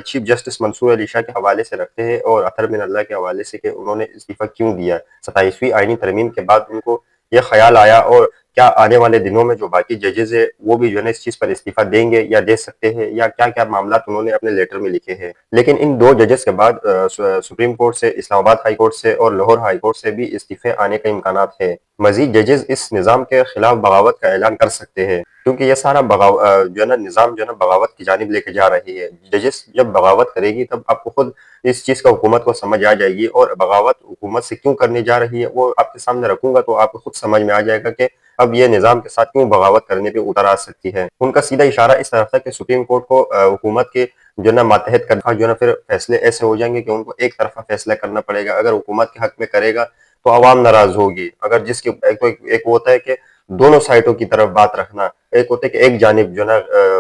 Chief justice منصور علی شاہ کے حوالے سے رکھتے ہیں اور اطہر بن اللہ کے حوالے سے کہ انہوں نے استعفیٰ کیوں دیا 27ویں آئینی ترمیم کے بعد ان کو یہ خیال آیا، اور کیا آنے والے دنوں میں جو باقی ججز ہیں وہ بھی جو ہے اس چیز پر استعفیٰ دیں گے یا دے سکتے ہیں، یا کیا کیا معاملات انہوں نے اپنے لیٹر میں لکھے ہیں۔ لیکن ان دو ججز کے بعد سپریم کورٹ سے، اسلام آباد ہائی کورٹ سے اور لاہور ہائی کورٹ سے بھی استعفے آنے کا امکانات ہے۔ مزید ججز اس نظام کے خلاف بغاوت کا اعلان کر سکتے ہیں، کیونکہ یہ سارا جو ہے نا نظام جو ہے نا بغاوت کی جانب لے کے جا رہی ہے۔ ججز جب بغاوت کرے گی تب آپ کو خود اس چیز کا حکومت کو سمجھ آ جائے گی، اور بغاوت حکومت سے کیوں کرنے جا رہی ہے وہ آپ کے سامنے رکھوں گا تو آپ کو خود سمجھ میں آ جائے گا کہ اب یہ نظام کے ساتھ کیوں بغاوت کرنے پہ اتر آ سکتی ہے۔ ان کا سیدھا اشارہ اس طرف تھا کہ سپریم کورٹ کو حکومت کے جو ہے نا ماتحت کرنا، جو ہے نا پھر فیصلے ایسے ہو جائیں گے کہ ان کو ایک طرفہ فیصلہ کرنا پڑے گا۔ اگر حکومت کے حق میں کرے گا تو عوام ناراض ہوگی، اگر جس کی ایک ہوتا ہے کہ دونوں سائٹوں کی طرف بات رکھنا، ایک ہوتا ہے کہ ایک جانب جو ہے نا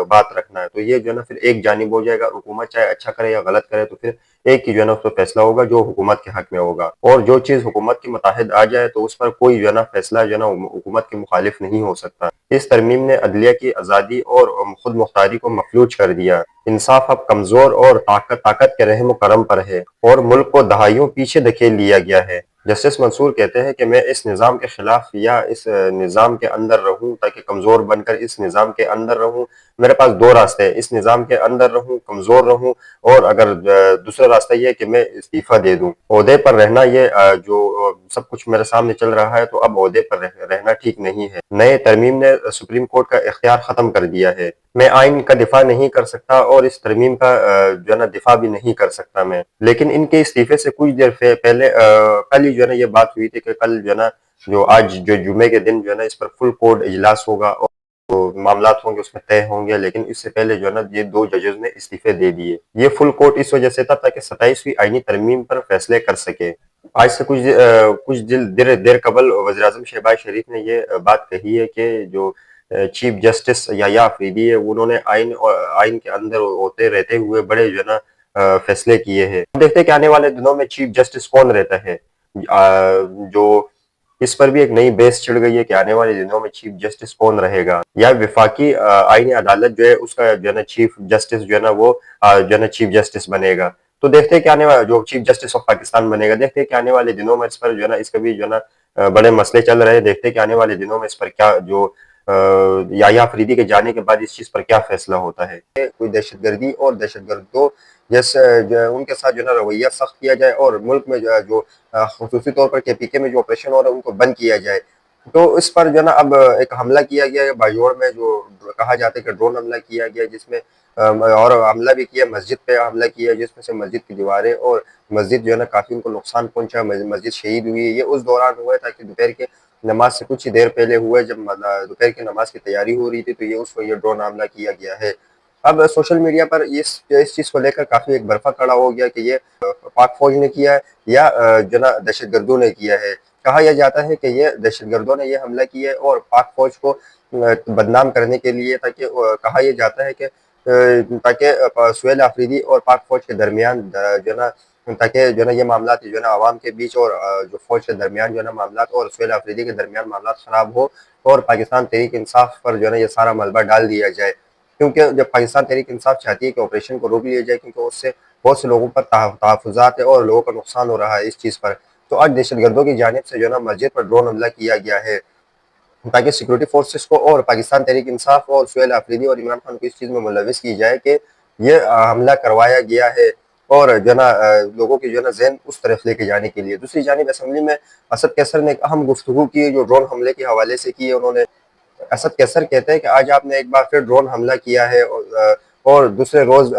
بات رکھنا ہے، تو یہ جو ہے نا پھر ایک جانب ہو جائے گا۔ حکومت چاہے اچھا کرے یا غلط کرے تو پھر ایک ہی جو ہے نا اس پر فیصلہ ہوگا جو حکومت کے حق میں ہوگا، اور جو چیز حکومت کے متحد آ جائے تو اس پر کوئی جو ہے نا فیصلہ جو ہے نا حکومت کے مخالف نہیں ہو سکتا۔ اس ترمیم نے عدلیہ کی آزادی اور خود مختاری کو مفلوج کر دیا۔ انصاف اب کمزور اور طاقت کے رحم و کرم پر ہے، اور ملک کو دہائیوں پیچھے دھکیل لیا گیا ہے۔ جسٹس منصور کہتے ہیں کہ میں اس نظام کے خلاف یا اس نظام کے اندر رہوں تاکہ کمزور بن کر اس نظام کے اندر رہوں۔ میرے پاس دو راستے ہیں، اس نظام کے اندر رہوں، کمزور رہوں، اور اگر دوسرا راستہ یہ ہے کہ میں استعفیٰ دے دوں۔ عہدے پر رہنا، یہ جو سب کچھ میرے سامنے چل رہا ہے تو اب عہدے پر رہنا ٹھیک نہیں ہے۔ نئے ترمیم نے سپریم کورٹ کا اختیار ختم کر دیا ہے۔ میں آئین کا دفاع نہیں کر سکتا اور اس ترمیم کا جو ہے نا دفاع بھی نہیں کر سکتا میں۔ لیکن ان کے استعفے سے کچھ دیر پہلے کل ہی جو ہے نا یہ بات ہوئی تھی کہ کل جو ہے نا آج جو جمعے کے دن جو ہے نا اس پر فل کورٹ اجلاس ہوگا اور معاملات ہوں گے اس میں طے ہوں گے، لیکن اس سے پہلے جو ہے نا یہ دو ججز نے استعفے دے دیے۔ یہ فل کورٹ اس وجہ سے تھا تاکہ 27ویں آئینی ترمیم پر فیصلے کر سکے۔ آج سے کچھ دیر قبل وزیر اعظم شہباز شریف نے یہ بات کہی ہے کہ جو چیف جسٹس یحییٰ آفریدی ہے انہوں نے آئین کے اندر ہوتے رہتے ہوئے بڑے جو ہے نا فیصلے کیے ہیں۔ دیکھتے ہیں کہ آنے والے دنوں میں چیف جسٹس کون رہتا ہے۔ جو اس پر بھی ایک نئی بحث چڑھ گئی ہے کہ آنے والے دنوں میں چیف جسٹس کون رہے گا، یا وفاقی آئینی عدالت جو ہے اس کا جو ہے نا چیف جسٹس جو ہے نا وہ جو ہے نا چیف جسٹس بنے گا۔ تو دیکھتے ہیں کہ آنے والا جو چیف جسٹس آف پاکستان بنے گا، دیکھتے ہیں کہ آنے والے دنوں میں اس پر جو ہے نا اس کا بھی جو ہے نا بڑے مسئلے چل رہے ہیں۔ دیکھتے ہیں کہ آنے والے دنوں میں اس پر کیا جو یحییٰ آفریدی کے جانے کے بعد اس چیز پر کیا فیصلہ ہوتا ہے۔ کوئی دہشت گردی اور دہشت گردوں جیسے ان کے ساتھ جو ہے نا رویہ سخت کیا جائے، اور ملک میں جو خصوصی طور پر KPK میں جو آپریشن ہو رہا ہے ان کو بند کیا جائے۔ تو اس پر جو ہے نا اب ایک حملہ کیا گیا ہے باجوڑ میں، جو کہا جاتا ہے کہ ڈرون حملہ کیا گیا، جس میں اور حملہ بھی کیا، مسجد پہ حملہ کیا، جس میں سے مسجد کی دیواریں اور مسجد جو ہے نا کافی ان کو نقصان پہنچا، مسجد شہید ہوئی ہے۔ یہ اس دوران ہوا ہے تاکہ دوپہر کے نماز سے کچھ ہی دیر پہلے ہوا ہے، جب دوپہر کی نماز کی تیاری ہو رہی تھی تو یہ ڈرون حملہ کیا گیا ہے۔ اب سوشل میڈیا پر اس چیز کو لے کر کافی ایک برفہ کھڑا ہو گیا کہ یہ پاک فوج نے کیا ہے یا جو ہے نا دہشت گردوں نے کیا ہے۔ کہا یہ جاتا ہے کہ یہ دہشت گردوں نے یہ حملہ کیا ہے، اور پاک فوج کو بدنام کرنے کے لیے، تاکہ کہا یہ جاتا ہے کہ تاکہ سہیل آفریدی اور پاک فوج کے درمیان جو ہے نا، تاکہ جو ہے نا یہ معاملات جو ہے نا عوام کے بیچ اور جو فوج کے درمیان جو ہے نا معاملات اور سہیل آفریدی کے درمیان معاملات خراب ہو، اور پاکستان تحریک انصاف پر جو ہے نا یہ سارا ملبہ ڈال دیا جائے۔ کیونکہ جب پاکستان تحریک انصاف چاہتی ہے کہ آپریشن کو روک لیا جائے، کیونکہ اس سے بہت سے لوگوں پر تحفظات ہے اور لوگوں کا نقصان ہو رہا ہے اس چیز پر، تو آج دہشت گردوں کی جانب سے جو ہے نا مسجد پر ڈرون حملہ کیا گیا ہے تاکہ سیکورٹی فورسز کو اور پاکستان تحریک انصاف اور سہیل آفریدی اور عمران خان کو اس چیز میں ملوث کی جائے کہ یہ حملہ کروایا گیا ہے، اور جو ہے نا لوگوں کی جو ہے نا ذہن اس طرف لے کے جانے کے لیے۔ دوسری جانب اسمبلی میں اسد کیسر نے ایک اہم گفتگو کی جو ڈرون حملے کے حوالے سے کی ہے۔ انہوں نے اسد کیسر کہتے ہیں کہ آج آپ نے ایک بار پھر ڈرون حملہ کیا ہے، اور دوسرے روز